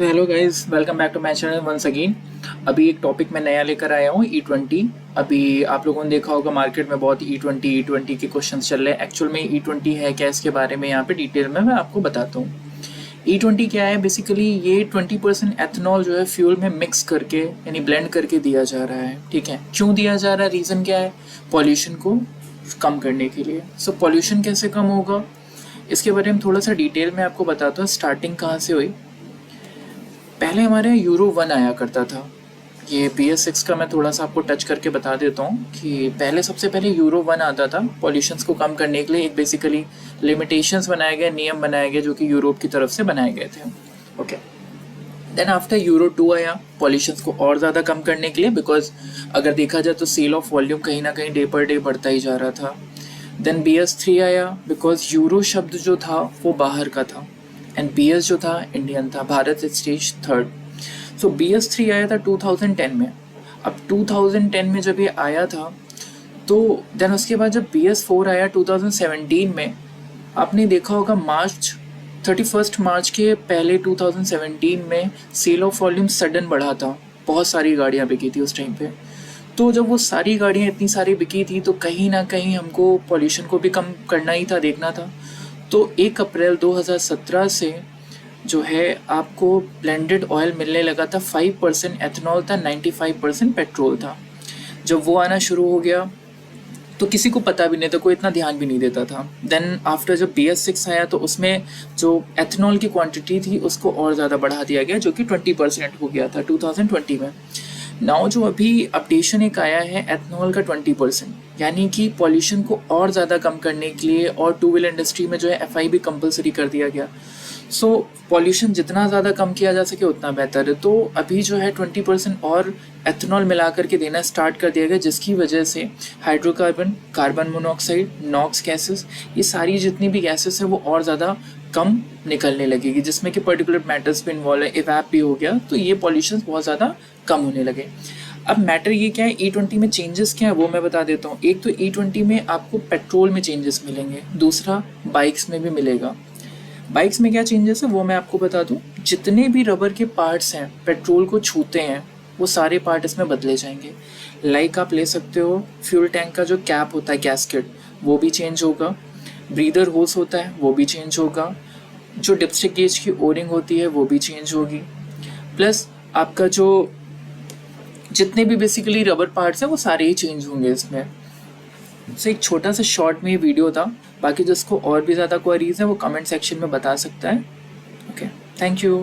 तो hello guys, welcome back to my channel once again. अभी एक टॉपिक मैं नया लेकर आया हूँ, E20। अभी आप लोगों ने देखा होगा मार्केट में बहुत E20 के क्वेश्चंस चल रहे हैं। एक्चुअल में E20 है क्या, इसके बारे में यहाँ पे डिटेल में मैं आपको बताता हूँ। E20 क्या है, बेसिकली ये 20% एथनॉल जो है फ्यूल में मिक्स करके यानी ब्लेंड करके दिया जा रहा है। ठीक है, क्यों दिया जा रहा है, रीज़न क्या है? पॉल्यूशन को कम करने के लिए। सो पॉल्यूशन कैसे कम होगा, इसके बारे में थोड़ा सा डिटेल में आपको बताता हूँ। स्टार्टिंग कहाँ से हुई। पहले हमारे यहाँ यूरो 1 आया करता था। ये BS6 का मैं थोड़ा सा आपको टच करके बता देता हूँ कि पहले सबसे पहले यूरो 1 आता था पॉल्यूशंस को कम करने के लिए। एक बेसिकली लिमिटेशंस बनाए गए, नियम बनाए गए जो कि यूरोप की तरफ से बनाए गए थे। ओके, देन आफ्टर यूरो 2 आया पॉल्यूशंस को और ज़्यादा कम करने के लिए, बिकॉज अगर देखा जाए तो सेल ऑफ वॉल्यूम कहीं ना कहीं डे पर डे बढ़ता ही जा रहा था। देन BS3 आया, बिकॉज यूरो शब्द जो था वो बाहर का था एंड BS जो था इंडियन था, भारत स्टेज थर्ड। सो BS3 आया था 2010 में। अब 2010 में जब ये आया था तो देन उसके बाद जब BS4 आया 2017 में, आपने देखा होगा मार्च 31 मार्च के पहले 2017 में सेल ऑफ वॉल्यूम सडन बढ़ा था। बहुत सारी गाड़ियाँ बिकी थी उस टाइम पे। तो जब वो सारी गाड़ियाँ इतनी सारी बिकी थी तो कहीं ना कहीं हमको पॉल्यूशन को भी कम करना ही था, देखना था। तो 1 अप्रैल 2017 से जो है आपको ब्लेंडेड ऑयल मिलने लगा था। 5% एथनॉल था, 95% पेट्रोल था। जब वो आना शुरू हो गया तो किसी को पता भी नहीं था, कोई इतना ध्यान भी नहीं देता था। देन आफ्टर जब BS6 आया तो उसमें जो एथनॉल की क्वांटिटी थी उसको और ज़्यादा बढ़ा दिया गया, जो कि 20% हो गया था 2020 में। नाउ जो अभी अपडेशन एक आया है एथनॉल का 20%, यानी कि पॉल्यूशन को और ज़्यादा कम करने के लिए और टू व्हीलर इंडस्ट्री में जो है FI भी कंपलसरी कर दिया गया। सो पॉल्यूशन जितना ज़्यादा कम किया जा सके उतना बेहतर है। तो अभी जो है 20% और एथनॉल मिला करके देना स्टार्ट कर दिया गया, जिसकी वजह से hydrocarbon, carbon monoxide, NOx gases, ये सारी जितनी भी गैसेस है वो और ज़्यादा कम निकलने लगेगी, जिसमें कि पर्टिकुलर मैटर्स भी इन्वॉल्व है, इवैप भी हो गया। तो ये पॉल्यूशन बहुत ज़्यादा कम होने लगे। अब मैटर ये क्या है, E20 में चेंजेस क्या है वो मैं बता देता हूँ। एक तो E20 में आपको पेट्रोल में चेंजेस मिलेंगे, दूसरा बाइक्स में भी मिलेगा। बाइक्स में क्या चेंजेस है वो मैं आपको बता दूं। जितने भी रबर के पार्ट्स हैं पेट्रोल को छूते हैं वो सारे पार्ट इसमें बदले जाएंगे। लाइक आप ले सकते हो फ्यूल टैंक का जो कैप होता है, गैस्केट, वो भी चेंज होगा। ब्रीदर होस होता है वो भी चेंज होगा। जो डिपस्टिक गेज की ओरिंग होती है वो भी चेंज होगी। प्लस आपका जो जितने भी बेसिकली रबर पार्ट्स हैं वो सारे ही चेंज होंगे इसमें। सो एक छोटा सा शॉर्ट में ये वीडियो था। बाकी जिसको और भी ज़्यादा क्वेरीज हैं वो कमेंट सेक्शन में बता सकता है। Okay, thank you.